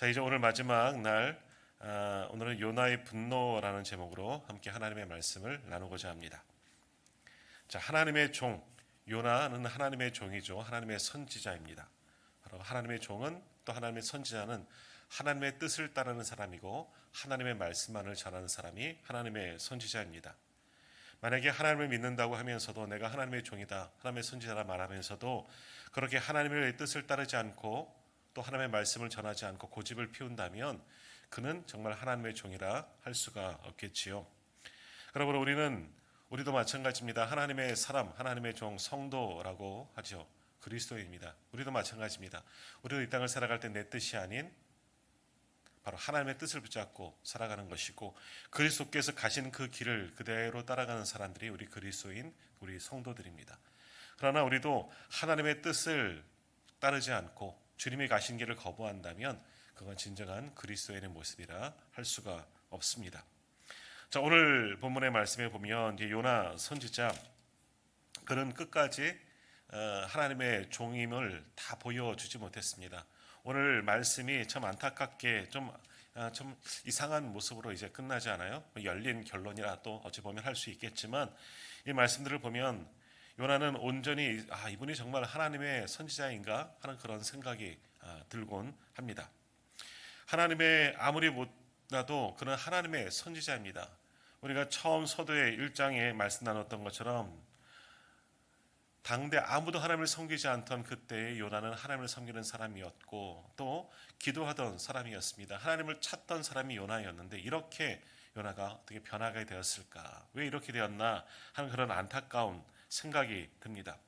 자, 이제 오늘 마지막 날, 오늘은 요나의 분노라는 제목으로 함께 하나님의 말씀을 나누고자 합니다. 자, 하나님의 종, 요나는 하나님의 종이죠. 하나님의 선지자입니다. 바로 하나님의 종은, 또 하나님의 선지자는 하나님의 뜻을 따르는 사람이고 하나님의 말씀만을 전하는 사람이 하나님의 선지자입니다. 만약에 하나님을 믿는다고 하면서도 내가 하나님의 종이다, 하나님의 선지자라 말하면서도 그렇게 하나님의 뜻을 따르지 않고 또 하나님의 말씀을 전하지 않고 고집을 피운다면 그는 정말 하나님의 종이라 할 수가 없겠지요. 그러므로 우리도 마찬가지입니다. 하나님의 사람, 하나님의 종, 성도라고 하죠. 그리스도인입니다. 우리도 마찬가지입니다. 우리도 이 땅을 살아갈 때 내 뜻이 아닌 바로 하나님의 뜻을 붙잡고 살아가는 것이고, 그리스도께서 가신 그 길을 그대로 따라가는 사람들이 우리 그리스도인, 우리 성도들입니다. 그러나 우리도 하나님의 뜻을 따르지 않고 주님이 가신 길을 거부한다면 그건 진정한 그리스도인의 모습이라 할 수가 없습니다. 자, 오늘 본문의 말씀에 보면 요나 선지자, 그는 끝까지 하나님의 종임을 다 보여주지 못했습니다. 오늘 말씀이 참 안타깝게 좀 이상한 모습으로 이제 끝나지 않아요? 열린 결론이라 또 어찌 보면 할 수 있겠지만, 이 말씀들을 보면 요나는 온전히 이분이 정말 하나님의 선지자인가 하는 그런 생각이 들곤 합니다. 하나님의 아무리 못나도 그는 하나님의 선지자입니다. 우리가 처음 서두에 1장에 말씀 나눴던 것처럼 당대 아무도 하나님을 섬기지 않던 그때의 요나는 하나님을 섬기는 사람이었고 또 기도하던 사람이었습니다. 하나님을 찾던 사람이 요나였는데 이렇게 요나가 어떻게 변하게 되었을까? 왜 이렇게 되었나 하는 그런 안타까운 생각이 듭니다.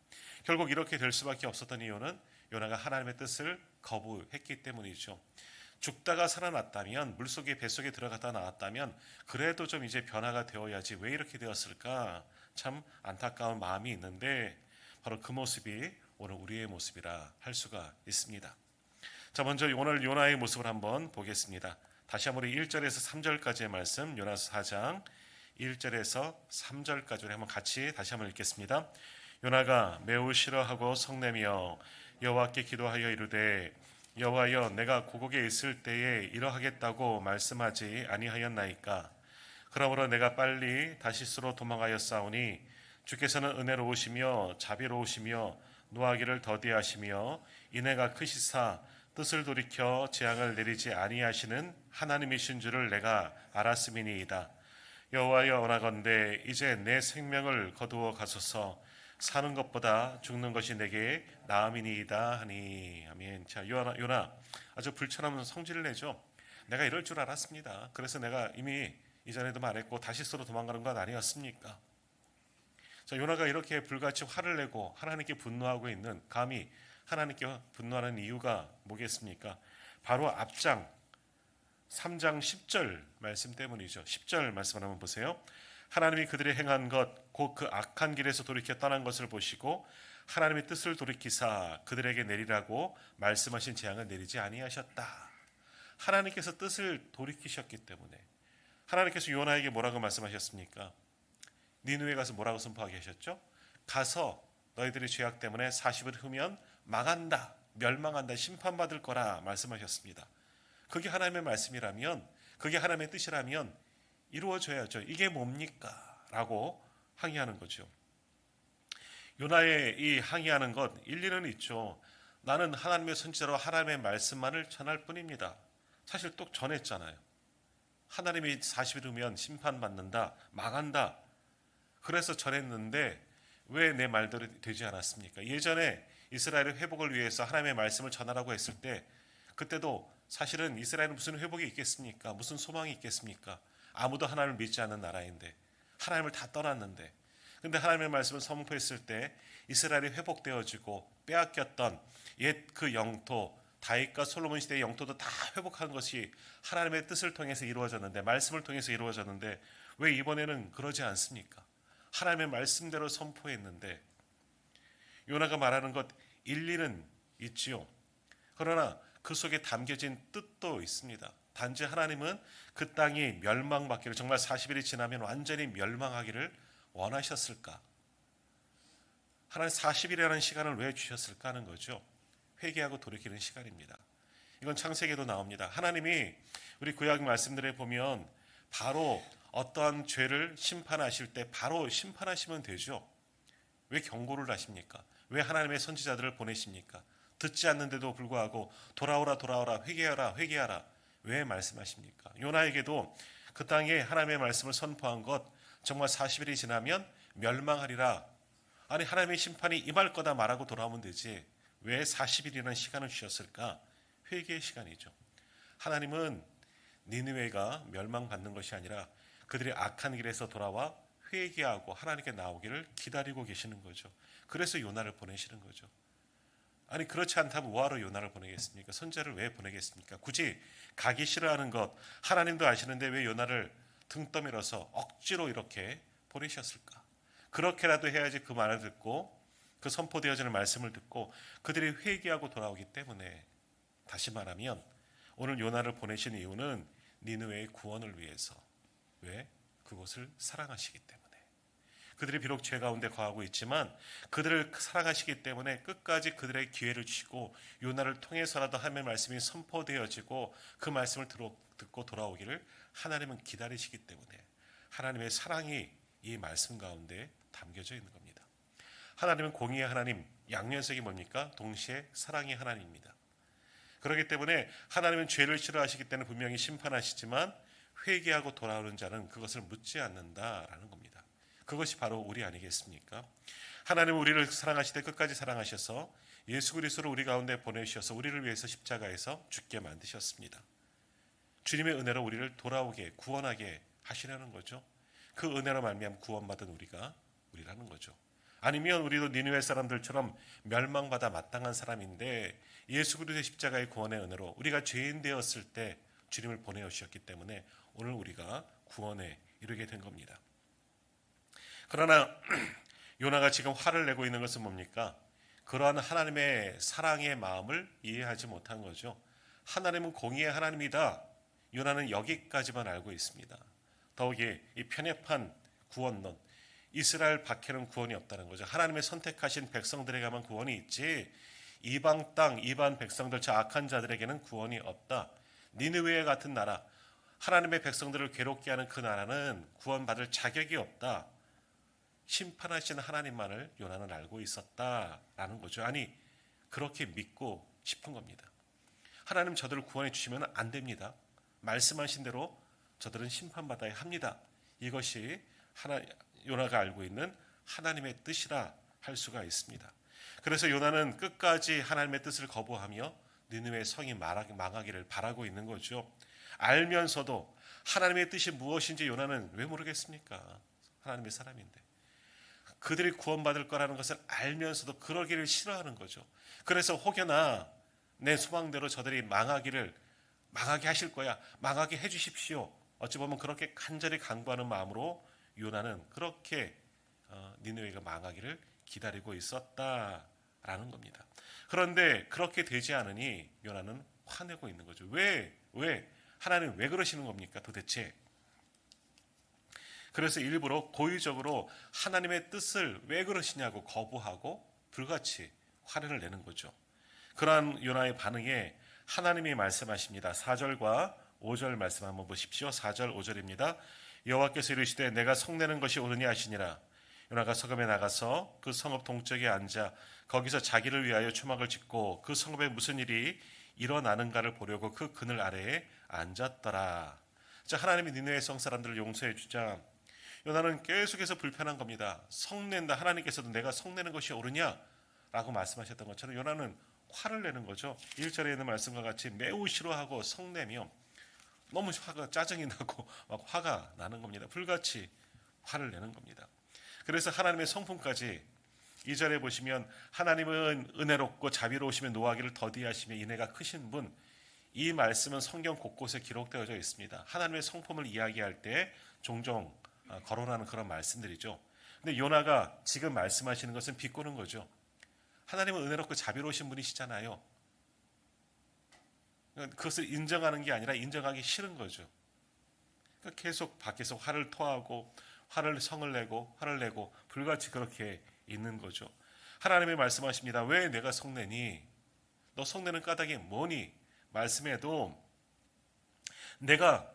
결국 이렇게 될 수밖에 없었던 이유는 요나가 하나님의 뜻을 거부했기 때문이죠. 죽다가 살아났다면, 물속에 뱃속에 들어갔다 나왔다면 그래도 좀 이제 변화가 되어야지 왜 이렇게 되었을까? 참 안타까운 마음이 있는데 바로 그 모습이 오늘 우리의 모습이라 할 수가 있습니다. 자, 먼저 오늘 요나의 모습을 한번 보겠습니다. 다시 한번 1절에서 3절까지의 말씀, 요나서 4장 1절에서 3절까지 우리 한번 같이 다시 한번 읽겠습니다. 요나가 매우 싫어하고 성내며 여호와께 기도하여 이르되 여호와여, 내가 고국에 있을 때에 이러하겠다고 말씀하지 아니하였나이까? 그러므로 내가 빨리 다시스로 도망하였사오니 주께서는 은혜로우시며 자비로우시며 노하기를 더디하시며 인애가 크시사 뜻을 돌이켜 재앙을 내리지 아니하시는 하나님이신 줄을 내가 알았음이니이다. 여호와여, 원하건대 이제 내 생명을 거두어 가소서. 사는 것보다 죽는 것이 내게 나음이니이다 하니. 아멘. 자, 요나 아주 불천한 성질을 내죠. 내가 이럴 줄 알았습니다. 그래서 내가 이미 이전에도 말했고 다시스로 도망가는 건 아니었습니까? 자, 요나가 이렇게 불같이 화를 내고 하나님께 분노하고 있는, 감히 하나님께 분노하는 이유가 뭐겠습니까? 바로 앞장 3장 10절 말씀 때문이죠. 10절 말씀 한번 보세요. 하나님이 그들이 행한 것 곧 그 악한 길에서 돌이켜 떠난 것을 보시고 하나님의 뜻을 돌이키사 그들에게 내리라고 말씀하신 재앙을 내리지 아니하셨다. 하나님께서 뜻을 돌이키셨기 때문에. 하나님께서 요나에게 뭐라고 말씀하셨습니까? 니느웨 가서 뭐라고 선포하게 하셨죠? 가서 너희들의 죄악 때문에 40일 후면 망한다, 멸망한다, 심판받을 거라 말씀하셨습니다. 그게 하나님의 말씀이라면, 그게 하나님의 뜻이라면 이루어져야죠. 이게 뭡니까? 라고 항의하는 거죠. 요나의 이 항의하는 것 일리는 있죠. 나는 하나님의 선지자로 하나님의 말씀만을 전할 뿐입니다. 사실 또 전했잖아요. 하나님이 40일 후면 심판받는다, 망한다. 그래서 전했는데 왜 내 말대로 되지 않았습니까? 예전에 이스라엘의 회복을 위해서 하나님의 말씀을 전하라고 했을 때 그때도 사실은 이스라엘은 무슨 회복이 있겠습니까? 무슨 소망이 있겠습니까? 아무도 하나님을 믿지 않는 나라인데, 하나님을 다 떠났는데, 근데 하나님의 말씀을 선포했을 때 이스라엘이 회복되어지고 빼앗겼던 옛 그 영토, 다윗과 솔로몬 시대의 영토도 다 회복한 것이 하나님의 뜻을 통해서 이루어졌는데, 말씀을 통해서 이루어졌는데 왜 이번에는 그러지 않습니까? 하나님의 말씀대로 선포했는데. 요나가 말하는 것 일리는 있지요. 그러나 그 속에 담겨진 뜻도 있습니다. 단지 하나님은 그 땅이 멸망받기를, 정말 40일이 지나면 완전히 멸망하기를 원하셨을까? 하나님 40일이라는 시간을 왜 주셨을까 하는 거죠. 회개하고 돌이키는 시간입니다. 이건 창세기에도 나옵니다. 하나님이 우리 구약 말씀들에 보면 바로 어떠한 죄를 심판하실 때 바로 심판하시면 되죠. 왜 경고를 하십니까? 왜 하나님의 선지자들을 보내십니까? 듣지 않는데도 불구하고 돌아오라 돌아오라 회개하라 회개하라 왜 말씀하십니까? 요나에게도 그 땅에 하나님의 말씀을 선포한 것 정말 40일이 지나면 멸망하리라. 아니 하나님의 심판이 임할 거다 말하고 돌아오면 되지. 왜 40일이라는 시간을 주셨을까? 회개의 시간이죠. 하나님은 니느웨가 멸망받는 것이 아니라 그들이 악한 길에서 돌아와 회개하고 하나님께 나오기를 기다리고 계시는 거죠. 그래서 요나를 보내시는 거죠. 아니 그렇지 않다면 뭐하러 요나를 보내겠습니까? 선지자를 왜 보내겠습니까? 굳이 가기 싫어하는 것 하나님도 아시는데 왜 요나를 등 떠밀어서 억지로 이렇게 보내셨을까? 그렇게라도 해야지 그 말을 듣고 그 선포되어지는 말씀을 듣고 그들이 회개하고 돌아오기 때문에 다시 말하면 오늘 요나를 보내신 이유는 니느웨의 구원을 위해서. 왜? 그곳을 사랑하시기 때문에. 그들이 비록 죄 가운데 거하고 있지만 그들을 사랑하시기 때문에 끝까지 그들의 기회를 주시고 요나를 통해서라도 하나님의 말씀이 선포되어지고 그 말씀을 듣고 돌아오기를 하나님은 기다리시기 때문에 하나님의 사랑이 이 말씀 가운데 담겨져 있는 겁니다. 하나님은 공의의 하나님, 양면색이 뭡니까? 동시에 사랑의 하나님입니다. 그렇기 때문에 하나님은 죄를 싫어하시기 때문에 분명히 심판하시지만 회개하고 돌아오는 자는 그것을 묻지 않는다라는 겁니다. 그것이 바로 우리 아니겠습니까? 하나님은 우리를 사랑하시되 끝까지 사랑하셔서 예수 그리스도를 우리 가운데 보내주셔서 우리를 위해서 십자가에서 죽게 만드셨습니다. 주님의 은혜로 우리를 돌아오게 구원하게 하시려는 거죠. 그 은혜로 말미암아 구원받은 우리라는 거죠. 아니면 우리도 니느웨 사람들처럼 멸망받아 마땅한 사람인데 예수 그리스도의 십자가의 구원의 은혜로 우리가 죄인 되었을 때 주님을 보내주셨기 때문에 오늘 우리가 구원에 이르게 된 겁니다. 그러나 요나가 지금 화를 내고 있는 것은 뭡니까? 그러한 하나님의 사랑의 마음을 이해하지 못한 거죠. 하나님은 공의의 하나님이다. 요나는 여기까지만 알고 있습니다. 더욱이 이 편협한 구원론, 이스라엘 밖에는 구원이 없다는 거죠. 하나님의 선택하신 백성들에게만 구원이 있지 이방 땅, 이방 백성들, 저 악한 자들에게는 구원이 없다. 니느웨 같은 나라, 하나님의 백성들을 괴롭게 하는 그 나라는 구원받을 자격이 없다. 심판하시는 하나님만을 요나는 알고 있었다라는 거죠. 아니 그렇게 믿고 싶은 겁니다. 하나님 저들을 구원해 주시면 안 됩니다. 말씀하신 대로 저들은 심판받아야 합니다. 이것이 요나가 알고 있는 하나님의 뜻이라 할 수가 있습니다. 그래서 요나는 끝까지 하나님의 뜻을 거부하며 니느웨 성이 망하기를 바라고 있는 거죠. 알면서도 하나님의 뜻이 무엇인지 요나는 왜 모르겠습니까? 하나님의 사람인데. 그들이 구원받을 거라는 것을 알면서도 그러기를 싫어하는 거죠. 그래서 혹여나 내 소망대로 저들이 망하게 하실 거야. 망하게 해 주십시오. 어찌 보면 그렇게 간절히 간구하는 마음으로 요나는 그렇게 니느웨가 망하기를 기다리고 있었다라는 겁니다. 그런데 그렇게 되지 않으니 요나는 화내고 있는 거죠. 왜? 하나님 왜 그러시는 겁니까 도대체? 그래서 일부러 고의적으로 하나님의 뜻을 왜 그러시냐고 거부하고 불같이 화를 내는 거죠. 그러한 요나의 반응에 하나님이 말씀하십니다. 4절과 5절 말씀 한번 보십시오. 4절 5절입니다. 여호와께서 이르시되 내가 성내는 것이 옳으니 하시니라. 요나가 서금에 나가서 그 성읍 동쪽에 앉아 거기서 자기를 위하여 초막을 짓고 그 성읍에 무슨 일이 일어나는가를 보려고 그 그늘 아래에 앉았더라. 자, 하나님이 니느웨 성 사람들을 용서해 주자 요나는 계속해서 불편한 겁니다. 성낸다. 하나님께서도 내가 성내는 것이 옳으냐라고 말씀하셨던 것처럼 요나는 화를 내는 거죠. 1절에 있는 말씀과 같이 매우 싫어하고 성내며 너무 짜증이 나고 막 화가 나는 겁니다. 불같이 화를 내는 겁니다. 그래서 하나님의 성품까지 2절에 보시면 하나님은 은혜롭고 자비로우시며 노하기를 더디하시며 인애가 크신 분, 이 말씀은 성경 곳곳에 기록되어져 있습니다. 하나님의 성품을 이야기할 때 종종 거론하는 그런 말씀들이죠. 근데 요나가 지금 말씀하시는 것은 비꼬는 거죠. 하나님은 은혜롭고 자비로우신 분이시잖아요. 그것을 인정하는 게 아니라 인정하기 싫은 거죠. 그러니까 계속 밖에서 화를 토하고 성을 내고 불같이 그렇게 있는 거죠. 하나님이 말씀하십니다. 왜 내가 성내니? 너 성내는 까닭이 뭐니? 말씀에도 내가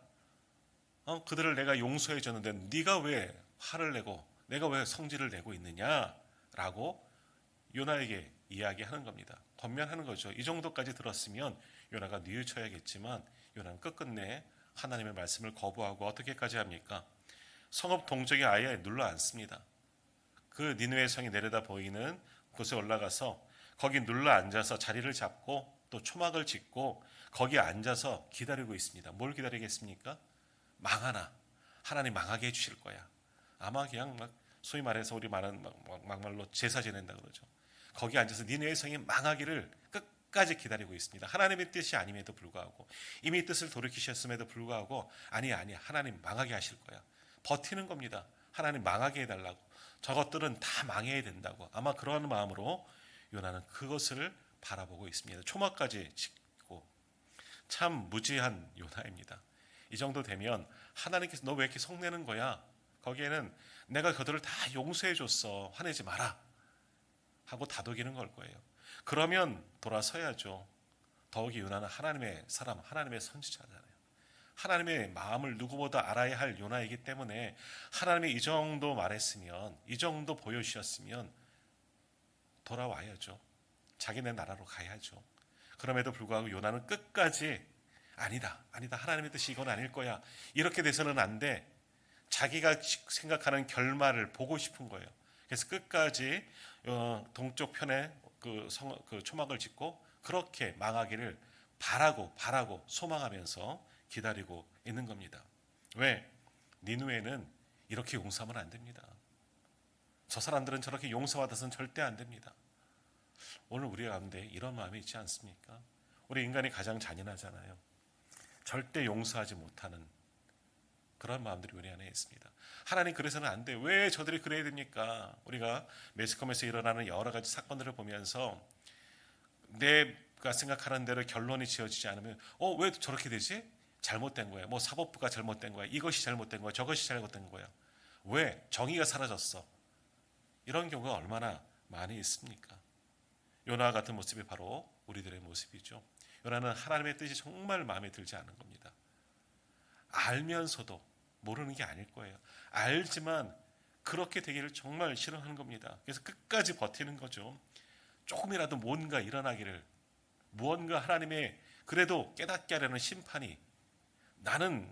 그들을 내가 용서해 줬는데 네가 왜 화를 내고 내가 왜 성질을 내고 있느냐라고 요나에게 이야기하는 겁니다. 권면하는 거죠. 이 정도까지 들었으면 요나가 뉘우쳐야겠지만 요나는 끝끝내 하나님의 말씀을 거부하고 어떻게까지 합니까? 성읍 동쪽에 아예 눌러 앉습니다. 그 니느웨 성이 내려다 보이는 곳에 올라가서 거기 눌러 앉아서 자리를 잡고 또 초막을 짓고 거기 앉아서 기다리고 있습니다. 뭘 기다리겠습니까? 망하나 하나님 망하게 해주실 거야. 아마 그냥 막 소위 말해서 우리 말하는 막말로 제사 지낸다 그러죠. 거기 앉아서 니느웨 성이 망하기를 끝까지 기다리고 있습니다. 하나님의 뜻이 아님에도 불구하고 이미 뜻을 돌이키셨음에도 불구하고 아니야 하나님 망하게 하실 거야. 버티는 겁니다. 하나님 망하게 해달라고. 저것들은 다 망해야 된다고. 아마 그러한 마음으로 요나는 그것을 바라보고 있습니다. 초막까지 짓고 참 무지한 요나입니다. 이 정도 되면 하나님께서 너 왜 이렇게 성내는 거야? 거기에는 내가 그들을 다 용서해 줬어. 화내지 마라. 하고 다독이는 걸 거예요. 그러면 돌아서야죠. 더욱이 요나는 하나님의 사람, 하나님의 선지자잖아요. 하나님의 마음을 누구보다 알아야 할 요나이기 때문에 하나님이 이 정도 말했으면, 이 정도 보여주셨으면 돌아와야죠. 자기네 나라로 가야죠. 그럼에도 불구하고 요나는 끝까지 아니다 하나님의 뜻이 이건 아닐 거야. 이렇게 돼서는 안 돼. 자기가 생각하는 결말을 보고 싶은 거예요. 그래서 끝까지 동쪽 편에 그 초막을 짓고 그렇게 망하기를 바라고 소망하면서 기다리고 있는 겁니다. 왜? 니느웨는 이렇게 용서하면 안 됩니다. 저 사람들은 저렇게 용서받아서는 절대 안 됩니다. 오늘 우리 가운데 이런 마음이 있지 않습니까? 우리 인간이 가장 잔인하잖아요. 절대 용서하지 못하는 그런 마음들이 우리 안에 있습니다. 하나님 그래서는 안 돼. 왜 저들이 그래야 됩니까? 우리가 매스컴에서 일어나는 여러 가지 사건들을 보면서 내가 생각하는 대로 결론이 지어지지 않으면 왜 저렇게 되지? 잘못된 거야. 뭐 사법부가 잘못된 거야. 이것이 잘못된 거야. 저것이 잘못된 거야. 왜? 정의가 사라졌어. 이런 경우가 얼마나 많이 있습니까? 요나와 같은 모습이 바로 우리들의 모습이죠. 요나는 하나님의 뜻이 정말 마음에 들지 않은 겁니다. 알면서도 모르는 게 아닐 거예요. 알지만 그렇게 되기를 정말 싫어하는 겁니다. 그래서 끝까지 버티는 거죠. 조금이라도 뭔가 일어나기를, 무언가 하나님의 그래도 깨닫게 하려는 심판이 나는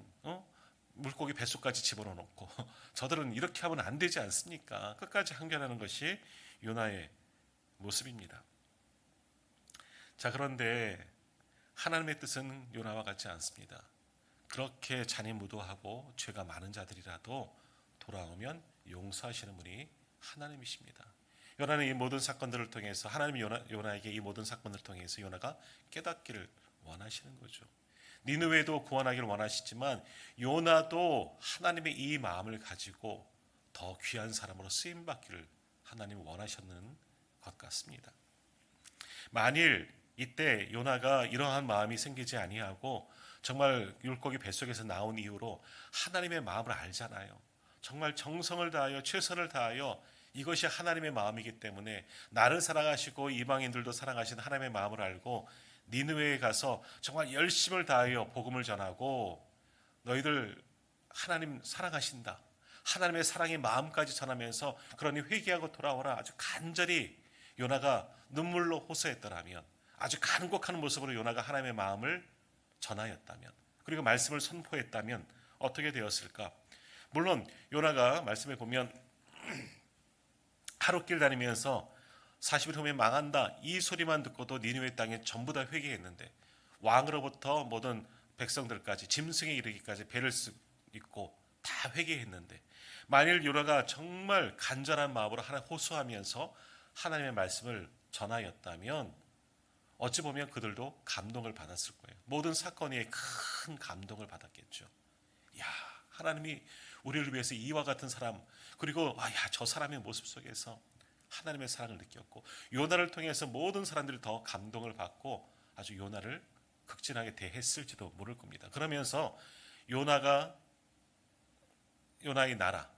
물고기 뱃속까지 집어넣고 저들은 이렇게 하면 안 되지 않습니까? 끝까지 항변하는 것이 요나의 모습입니다. 자, 그런데 하나님의 뜻은 요나와 같지 않습니다. 그렇게 잔인무도하고 죄가 많은 자들이라도 돌아오면 용서하시는 분이 하나님이십니다. 요나는 이 모든 사건들을 통해서 하나님이 요나에게 이 모든 사건을 통해서 요나가 깨닫기를 원하시는 거죠. 니느웨도 구원하기를 원하시지만 요나도 하나님의 이 마음을 가지고 더 귀한 사람으로 쓰임받기를 하나님이 원하셨는 것 같습니다. 만일 이때 요나가 이러한 마음이 생기지 아니하고 정말 물고기 뱃속에서 나온 이후로 하나님의 마음을 알잖아요. 정말 정성을 다하여 최선을 다하여 이것이 하나님의 마음이기 때문에 나를 사랑하시고 이방인들도 사랑하시는 하나님의 마음을 알고 니느웨에 가서 정말 열심을 다하여 복음을 전하고 너희들 하나님 사랑하신다. 하나님의 사랑의 마음까지 전하면서 그러니 회개하고 돌아오라. 아주 간절히 요나가 눈물로 호소했더라면, 아주 간곡한 모습으로 요나가 하나님의 마음을 전하였다면, 그리고 말씀을 선포했다면 어떻게 되었을까? 물론 요나가 말씀에 보면 하룻길 다니면서 40일 후에 망한다 이 소리만 듣고도 니느웨 땅에 전부 다 회개했는데 왕으로부터 모든 백성들까지 짐승에 이르기까지 배를 쓰고 다 회개했는데 만일 요나가 정말 간절한 마음으로 하나 호소하면서 하나님의 말씀을 전하였다면 어찌 보면 그들도 감동을 받았을 거예요. 모든 사건에 큰 감동을 받았겠죠. 야, 하나님이 우리를 위해서 이와 같은 사람, 그리고 저 사람의 모습 속에서 하나님의 사랑을 느꼈고 요나를 통해서 모든 사람들이 더 감동을 받고 아주 요나를 극진하게 대했을지도 모를 겁니다. 그러면서 요나의 나라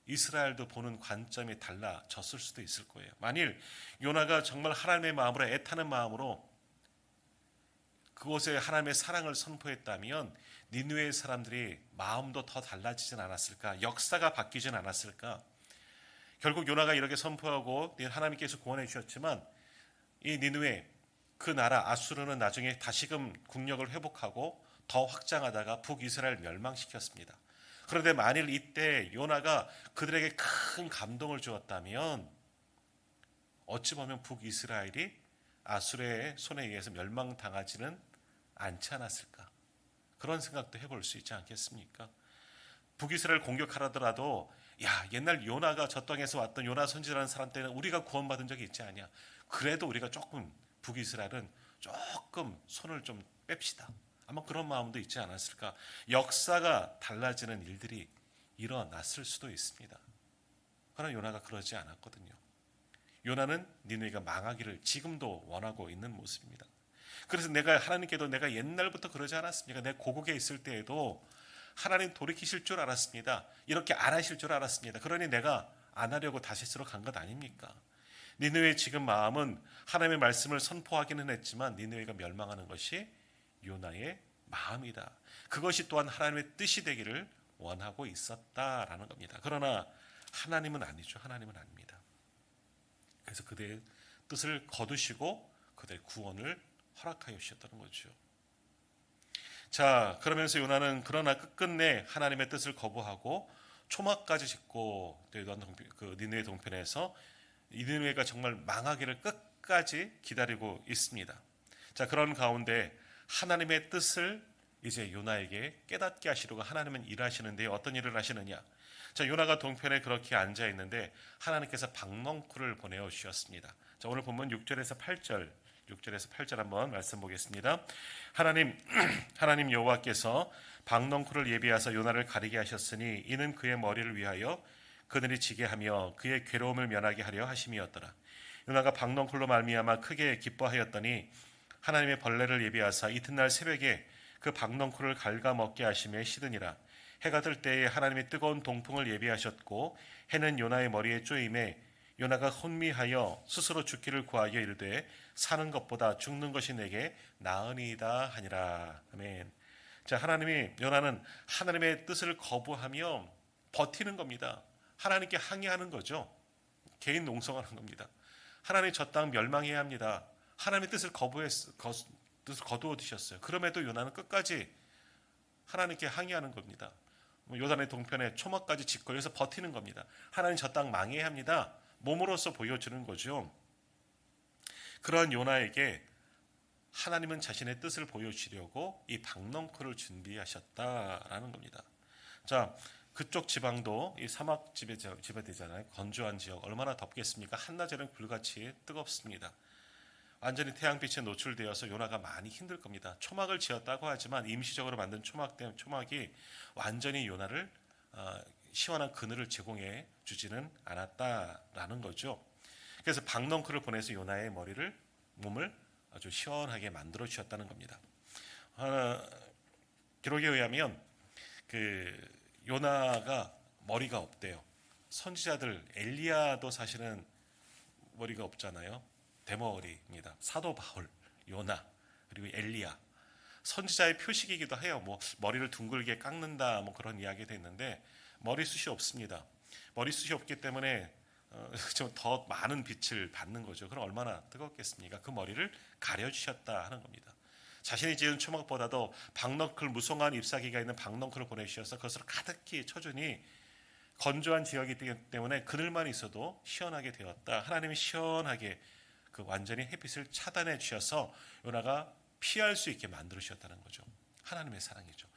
이스라엘도 보는 관점이 달라졌을 수도 있을 거예요. 만일 요나가 정말 하나님의 마음으로 애타는 마음으로 그곳에 하나님의 사랑을 선포했다면 니느웨의 사람들이 마음도 더 달라지진 않았을까? 역사가 바뀌진 않았을까? 결국 요나가 이렇게 선포하고 하나님께서 구원해 주셨지만 이 니느웨 그 나라 아수르는 나중에 다시금 국력을 회복하고 더 확장하다가 북이스라엘 멸망시켰습니다. 그런데 만일 이때 요나가 그들에게 큰 감동을 주었다면 어찌 보면 북이스라엘이 아수르의 손에 의해서 멸망당하지는 않지 않았을까? 그런 생각도 해볼 수 있지 않겠습니까? 북이스라엘 공격하더라도 야, 옛날 요나가 저 땅에서 왔던 요나 선지자라는 사람 때는 우리가 구원받은 적이 있지 않냐? 그래도 우리가 조금 북이스라엘은 조금 손을 좀 뺍시다. 아마 그런 마음도 있지 않았을까? 역사가 달라지는 일들이 일어났을 수도 있습니다. 그러나 요나가 그러지 않았거든요. 요나는 니느웨가 망하기를 지금도 원하고 있는 모습입니다. 그래서 하나님께도 내가 옛날부터 그러지 않았습니까? 내 고국에 있을 때에도 하나님 돌이키실 줄 알았습니다. 이렇게 안 하실 줄 알았습니다. 그러니 내가 안 하려고 다시스로 간 것 아닙니까? 니느웨의 지금 마음은 하나님의 말씀을 선포하기는 했지만 니느웨가 멸망하는 것이 요나의 마음이다. 그것이 또한 하나님의 뜻이 되기를 원하고 있었다라는 겁니다. 그러나 하나님은 아니죠. 하나님은 아닙니다. 그래서 그들의 뜻을 거두시고 그들의 구원을 허락하여 주셨다는 거죠. 자, 그러면서 요나는 그러나 끝끝내 하나님의 뜻을 거부하고 초막까지 짓고 그 니느웨 동편에서 니느웨가 정말 망하기를 끝까지 기다리고 있습니다. 자, 그런 가운데 하나님의 뜻을 이제 요나에게 깨닫게 하시려고 하나님은 일하시는데 어떤 일을 하시느냐? 자, 요나가 동편에 그렇게 앉아 있는데 하나님께서 박넝쿨을 보내어 주셨습니다. 자, 오늘 본문 6절에서 8절 한번 말씀 보겠습니다. 하나님 여호와께서 박넝쿨을 예비하사 요나를 가리게 하셨으니 이는 그의 머리를 위하여 그늘이 지게 하며 그의 괴로움을 면하게 하려 하심이었더라. 요나가 박넝쿨로 말미암아 크게 기뻐하였더니 하나님의 벌레를 예비하사 이튿날 새벽에 그 박넝쿨을 갉아먹게 하심에 시드니라. 해가 뜰 때에 하나님이 뜨거운 동풍을 예비하셨고 해는 요나의 머리에 쪼임에 요나가 혼미하여 스스로 죽기를 구하여 이르되 사는 것보다 죽는 것이 내게 나으니이다 하니라. 아멘. 자, 요나는 하나님의 뜻을 거부하며 버티는 겁니다. 하나님께 항의하는 거죠. 개인 농성하는 겁니다. 하나님 저 땅 멸망해야 합니다. 하나님의 뜻을 뜻을 거두어 두셨어요. 그럼에도 요나는 끝까지 하나님께 항의하는 겁니다. 요단의 동편에 초막까지 짓고 여기서 버티는 겁니다. 하나님 저 땅 망해야 합니다. 몸으로써 보여주는 거죠. 그러한 요나에게 하나님은 자신의 뜻을 보여주려고 이 박넝쿨을 준비하셨다라는 겁니다. 자, 그쪽 지방도 이 사막 지배 되잖아요. 건조한 지역 얼마나 덥겠습니까? 한낮에는 불같이 뜨겁습니다. 완전히 태양빛에 노출되어서 요나가 많이 힘들 겁니다. 초막을 지었다고 하지만 임시적으로 만든 초막이 완전히 요나를 시원한 그늘을 제공해 주지는 않았다라는 거죠. 그래서 박넝쿨을 보내서 요나의 몸을 아주 시원하게 만들어 주셨다는 겁니다. 기록에 의하면 그 요나가 머리가 없대요. 선지자들 엘리야도 사실은 머리가 없잖아요. 대머리입니다. 사도 바울, 요나, 그리고 엘리야. 선지자의 표식이기도 해요. 머리를 둥글게 깎는다 그런 이야기도 있는데 머리숱이 없습니다. 머리숱이 없기 때문에 좀 더 많은 빛을 받는 거죠. 그럼 얼마나 뜨겁겠습니까? 그 머리를 가려주셨다 하는 겁니다. 자신이 지은 초막보다도 박넝쿨 무성한 잎사귀가 있는 박넝쿨을 보내주셔서 그것을 가득히 쳐주니 건조한 지역이기 때문에 그늘만 있어도 시원하게 되었다. 하나님이 시원하게 그 완전히 햇빛을 차단해 주셔서 요나가 피할 수 있게 만들어 주셨다는 거죠. 하나님의 사랑이죠.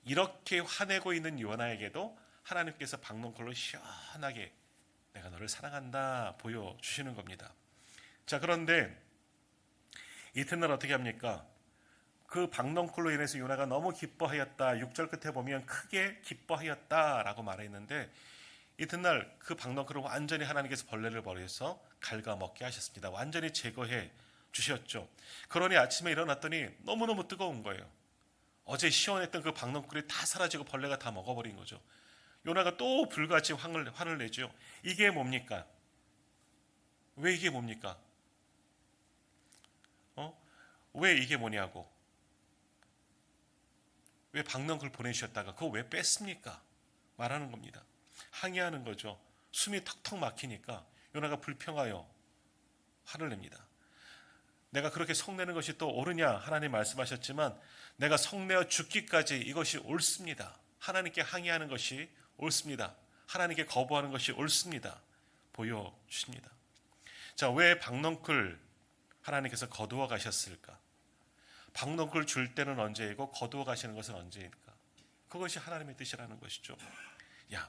이렇게 화내고 있는 요나에게도 하나님께서 박넝쿨로 시원하게 내가 너를 사랑한다 보여주시는 겁니다. 자, 그런데 이튿날 어떻게 합니까? 그 박넝쿨로 인해서 요나가 너무 기뻐하였다. 6절 끝에 보면 크게 기뻐하였다라고 말했는데 이튿날 그 박넝쿨을 완전히 하나님께서 벌레를 버려서 갉아먹게 하셨습니다. 완전히 제거해 주셨죠. 그러니 아침에 일어났더니 너무너무 뜨거운 거예요. 어제 시원했던 그 박넝쿨이 다 사라지고 벌레가 다 먹어버린 거죠. 요나가 또 불같이 화를 내죠. 이게 뭡니까? 왜 이게 뭡니까? 왜 이게 뭐냐고. 왜 박넝쿨 보내주셨다가 그거 왜 뺐습니까? 말하는 겁니다. 항의하는 거죠. 숨이 턱턱 막히니까 요나가 불평하여 화를 냅니다. 내가 그렇게 성내는 것이 또 옳으냐? 하나님 말씀하셨지만 내가 성내어 죽기까지 이것이 옳습니다. 하나님께 항의하는 것이 옳습니다. 하나님께 거부하는 것이 옳습니다. 보여주십니다. 자, 왜 박넝쿨 하나님께서 거두어 가셨을까? 박넝쿨 줄 때는 언제이고 거두어 가시는 것은 언제일까? 그것이 하나님의 뜻이라는 것이죠. 야,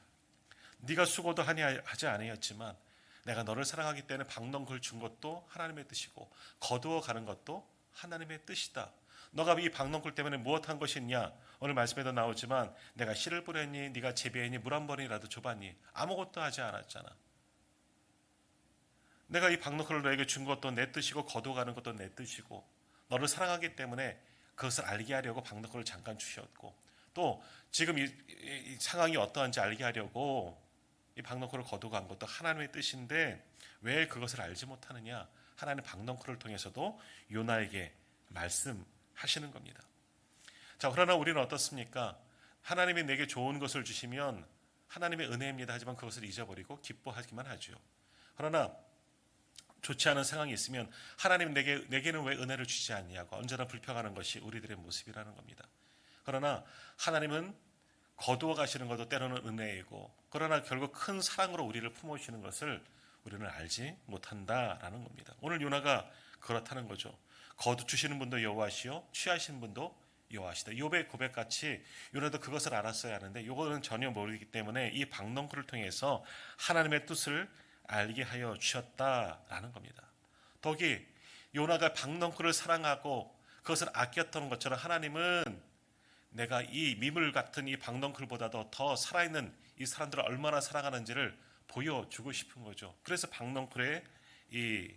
네가 수고도 하지 아니었지만 내가 너를 사랑하기 때문에 박넝쿨 준 것도 하나님의 뜻이고 거두어 가는 것도 하나님의 뜻이다. 너가 이 박넝쿨 때문에 무엇한 것이 있냐? 오늘 말씀에도 나오지만 내가 씨를 뿌렸니? 네가 재배했니? 물 한 번이라도 줘봤니? 아무것도 하지 않았잖아. 내가 이 박넝쿨을 너에게 준 것도 내 뜻이고 거두어 가는 것도 내 뜻이고 너를 사랑하기 때문에 그것을 알게 하려고 박넝쿨을 잠깐 주셨고 또 지금 이 상황이 어떠한지 알게 하려고 이 박넝쿨을 거두어 간 것도 하나님의 뜻인데 왜 그것을 알지 못하느냐? 하나님 박넝쿨을 통해서도 요나에게 말씀하시는 겁니다. 자, 그러나 우리는 어떻습니까? 하나님이 내게 좋은 것을 주시면 하나님의 은혜입니다. 하지만 그것을 잊어버리고 기뻐하기만 하죠. 그러나 좋지 않은 상황이 있으면 하나님 내게는 왜 은혜를 주지 않냐고 언제나 불평하는 것이 우리들의 모습이라는 겁니다. 그러나 하나님은 거두어 가시는 것도 때로는 은혜이고 그러나 결국 큰 사랑으로 우리를 품으시는 것을 우리는 알지 못한다라는 겁니다. 오늘 요나가 그렇다는 거죠. 거두 주시는 분도 여호와시요 취하시는 분도 여호와시다. 욥의 고백같이 요나도 그것을 알았어야 하는데 이거는 전혀 모르기 때문에 이 박넝쿨을 통해서 하나님의 뜻을 알게 하여 주셨다라는 겁니다. 더기 요나가 박넝쿨을 사랑하고 그것을 아꼈던 것처럼 하나님은 내가 이 미물 같은 이 박넝쿨보다도 더 살아있는 이 사람들을 얼마나 사랑하는지를 보여주고 싶은 거죠. 그래서 박넝쿨의 이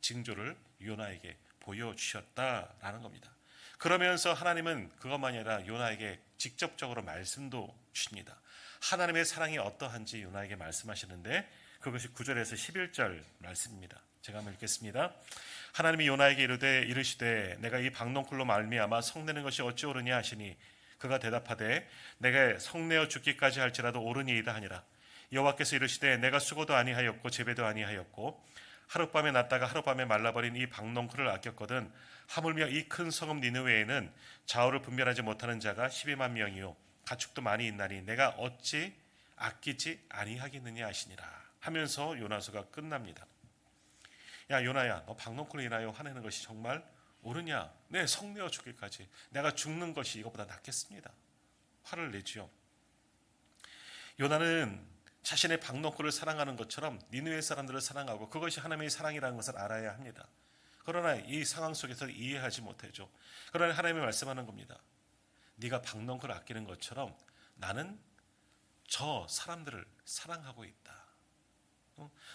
징조를 요나에게 보여주셨다라는 겁니다. 그러면서 하나님은 그것만이 아니라 요나에게 직접적으로 말씀도 주십니다. 하나님의 사랑이 어떠한지 요나에게 말씀하시는데 그것이 9절에서 11절 말씀입니다. 제가 한번 읽겠습니다. 하나님이 요나에게 이르시되 내가 이 박넝쿨로 말미암아 성내는 것이 어찌 옳으냐 하시니 그가 대답하되 내가 성내어 죽기까지 할지라도 옳으니이다 하니라. 여호와께서 이르시되 내가 수고도 아니하였고 재배도 아니하였고 하룻밤에 났다가 하룻밤에 말라버린 이 박넝쿨을 아꼈거든 하물며 이 큰 성읍 니느웨에는 좌우를 분별하지 못하는 자가 12만 명이요 가축도 많이 있나니 내가 어찌 아끼지 아니하겠느냐 하시니라 하면서 요나서가 끝납니다. 야 요나야 너 박넝쿨 인하여 화내는 것이 정말 옳으냐? 네, 성내어 죽기까지 내가 죽는 것이 이것보다 낫겠습니다. 화를 내지요. 요나는 자신의 박넝쿨을 사랑하는 것처럼 니느웨 사람들을 사랑하고 그것이 하나님의 사랑이라는 것을 알아야 합니다. 그러나 이 상황 속에서 이해하지 못하죠. 그러나 하나님이 말씀하는 겁니다. 네가 박넝쿨을 아끼는 것처럼 나는 저 사람들을 사랑하고 있다.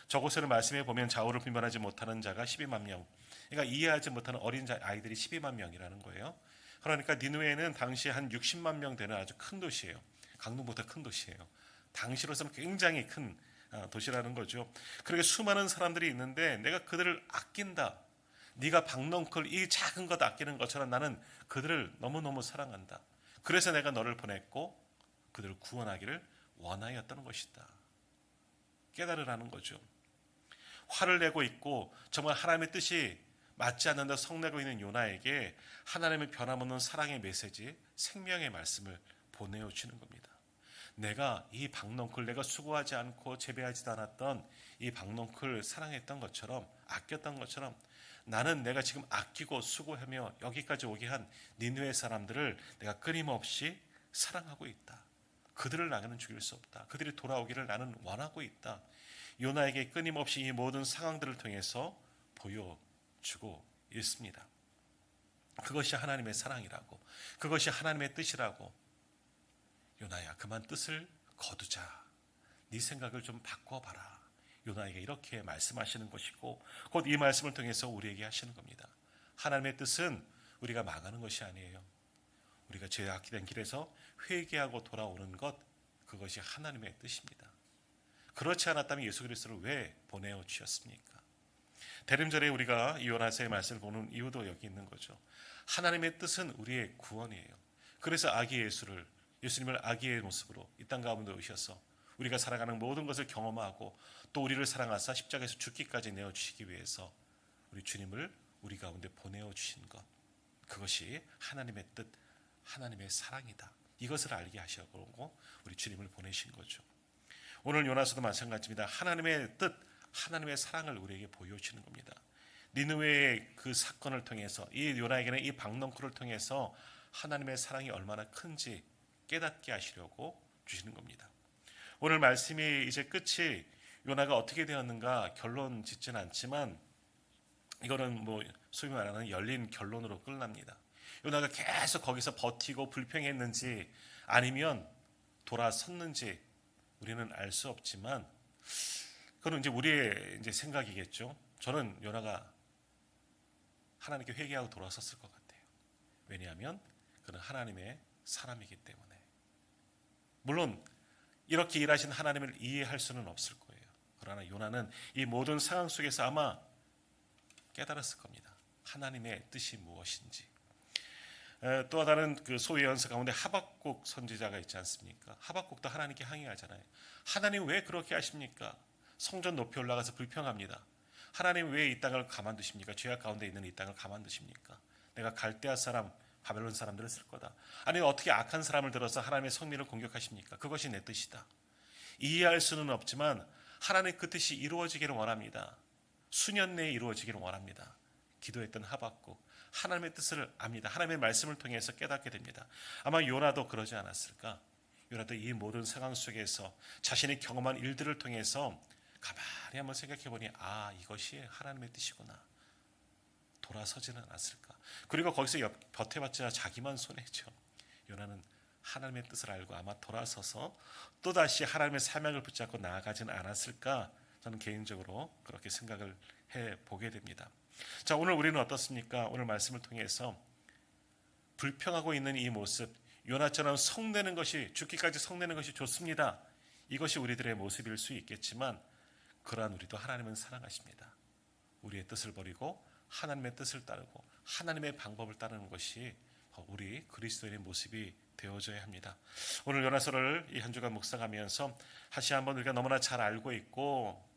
저곳에는 말씀해 보면 좌우를 분별하지 못하는 자가 12만 명. 그러니까 이해하지 못하는 어린 아이들이 12만 명이라는 거예요. 그러니까 니느웨는 당시 한 60만 명 되는 아주 큰 도시예요. 강동보다 큰 도시예요. 당시로서는 굉장히 큰 도시라는 거죠. 그렇게 수많은 사람들이 있는데 내가 그들을 아낀다. 네가 박넝쿨 이 작은 것 아끼는 것처럼 나는 그들을 너무너무 사랑한다. 그래서 내가 너를 보냈고 그들을 구원하기를 원하였다는 것이다. 깨달으라는 거죠. 화를 내고 있고 정말 하나님의 뜻이 맞지 않는다 성내고 있는 요나에게 하나님의 변함없는 사랑의 메시지, 생명의 말씀을 보내주시는 겁니다. 내가 이 박넝쿨 내가 수고하지 않고 재배하지도 않았던 이 박넝쿨 사랑했던 것처럼 아꼈던 것처럼 나는 내가 지금 아끼고 수고하며 여기까지 오게 한 니느웨 사람들을 내가 끊임없이 사랑하고 있다. 그들을 나는 죽일 수 없다. 그들이 돌아오기를 나는 원하고 있다. 요나에게 끊임없이 이 모든 상황들을 통해서 보여주고 있습니다. 그것이 하나님의 사랑이라고, 그것이 하나님의 뜻이라고. 요나야, 그만 뜻을 거두자. 네 생각을 좀 바꿔봐라. 요나에게 이렇게 말씀하시는 것이고 곧 이 말씀을 통해서 우리에게 하시는 겁니다. 하나님의 뜻은 우리가 망하는 것이 아니에요. 우리가 죄악된 길에서 회개하고 돌아오는 것, 그것이 하나님의 뜻입니다. 그렇지 않았다면 예수 그리스도를 왜 보내어 주셨습니까? 대림절에 우리가 이 요나서의 말씀을 보는 이유도 여기 있는 거죠. 하나님의 뜻은 우리의 구원이에요. 그래서 예수님을 아기의 모습으로 이 땅 가운데 오셔서 우리가 살아가는 모든 것을 경험하고 또 우리를 사랑하사 십자가에서 죽기까지 내어주시기 위해서 우리 주님을 우리 가운데 보내어 주신 것, 그것이 하나님의 뜻, 하나님의 사랑이다. 이것을 알게 하시려고 우리 주님을 보내신 거죠. 오늘 요나서도 마찬가지입니다. 하나님의 뜻, 하나님의 사랑을 우리에게 보여주시는 겁니다. 니느웨의 그 사건을 통해서 이 요나에게는 이 박넝쿨을 통해서 하나님의 사랑이 얼마나 큰지 깨닫게 하시려고 주시는 겁니다. 오늘 말씀이 이제 끝이 요나가 어떻게 되었는가 결론 짓지는 않지만 이거는 뭐 소위 말하는 열린 결론으로 끝납니다. 요나가 계속 거기서 버티고 불평했는지 아니면 돌아섰는지 우리는 알 수 없지만 그건 이제 우리의 이제 생각이겠죠. 저는 요나가 하나님께 회개하고 돌아섰을 것 같아요. 왜냐하면 그는 하나님의 사람이기 때문에. 물론 이렇게 일하신 하나님을 이해할 수는 없을 거예요. 그러나 요나는 이 모든 상황 속에서 아마 깨달았을 겁니다. 하나님의 뜻이 무엇인지. 또 다른 그 소위 연서 가운데 하박국 선지자가 있지 않습니까? 하박국도 하나님께 항의하잖아요. 하나님 왜 그렇게 하십니까? 성전 높이 올라가서 불평합니다. 하나님 왜 이 땅을 가만두십니까? 죄악 가운데 있는 이 땅을 가만두십니까? 내가 갈대아 사람, 바벨론 사람들을 쓸 거다. 아니 어떻게 악한 사람을 들어서 하나님의 성민을 공격하십니까? 그것이 내 뜻이다. 이해할 수는 없지만 하나님 그 뜻이 이루어지기를 원합니다. 수년 내에 이루어지기를 원합니다. 기도했던 하박국, 하나님의 뜻을 압니다. 하나님의 말씀을 통해서 깨닫게 됩니다. 아마 요나도 그러지 않았을까? 요나도 이 모든 상황 속에서 자신이 경험한 일들을 통해서 가만히 한번 생각해 보니 이것이 하나님의 뜻이구나. 돌아서지는 않았을까? 그리고 거기서 버텨봤자 자기만 손해죠. 요나는 하나님의 뜻을 알고 아마 돌아서서 또다시 하나님의 사명을 붙잡고 나아가지는 않았을까? 저는 개인적으로 그렇게 생각을 해보게 됩니다. 자, 오늘 우리는 어떻습니까? 오늘 말씀을 통해서 불평하고 있는 이 모습, 요나처럼 성내는 것이, 죽기까지 성내는 것이 좋습니다. 이것이 우리들의 모습일 수 있겠지만 그러한 우리도 하나님은 사랑하십니다. 우리의 뜻을 버리고 하나님의 뜻을 따르고 하나님의 방법을 따르는 것이 우리 그리스도인의 모습이 되어져야 합니다. 오늘 요나서를 이 한 주간 묵상하면서 다시 한번 우리가 너무나 잘 알고 있고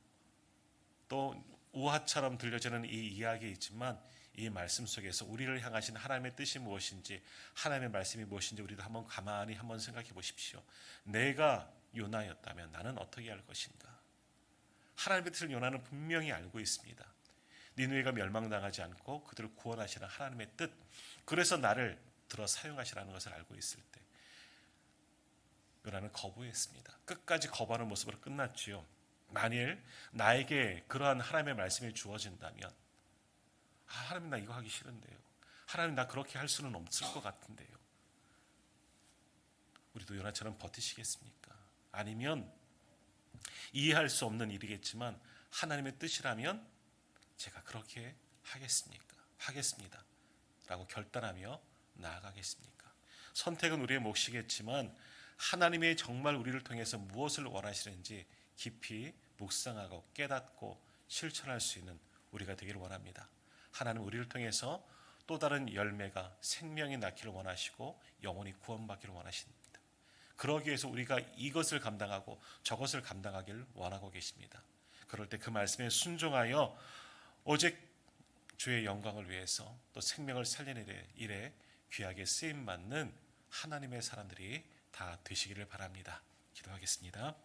또 우화처럼 들려지는 이 이야기이지만 이 말씀 속에서 우리를 향하신 하나님의 뜻이 무엇인지, 하나님의 말씀이 무엇인지 우리도 한번 가만히 한번 생각해 보십시오. 내가 요나였다면 나는 어떻게 할 것인가? 하나님의 뜻을 요나는 분명히 알고 있습니다. 니느웨가 멸망당하지 않고 그들을 구원하시는 하나님의 뜻, 그래서 나를 들어 사용하시라는 것을 알고 있을 때 요나는 거부했습니다. 끝까지 거부하는 모습으로 끝났지요. 만일 나에게 그러한 하나님의 말씀이 주어진다면 하나님 나 이거 하기 싫은데요. 하나님 나 그렇게 할 수는 없을 것 같은데요. 우리도 요나처럼 버티시겠습니까? 아니면 이해할 수 없는 일이겠지만 하나님의 뜻이라면 제가 그렇게 하겠습니다 라고 결단하며 나아가겠습니까? 선택은 우리의 몫이겠지만 하나님이 정말 우리를 통해서 무엇을 원하시는지 깊이 묵상하고 깨닫고 실천할 수 있는 우리가 되기를 원합니다. 하나님 우리를 통해서 또 다른 열매가 생명이 낳기를 원하시고 영혼이 구원받기를 원하십니다. 그러기 위해서 우리가 이것을 감당하고 저것을 감당하기를 원하고 계십니다. 그럴 때 그 말씀에 순종하여 오직 주의 영광을 위해서 또 생명을 살리는 일에 귀하게 쓰임받는 하나님의 사람들이 다 되시기를 바랍니다. 기도하겠습니다.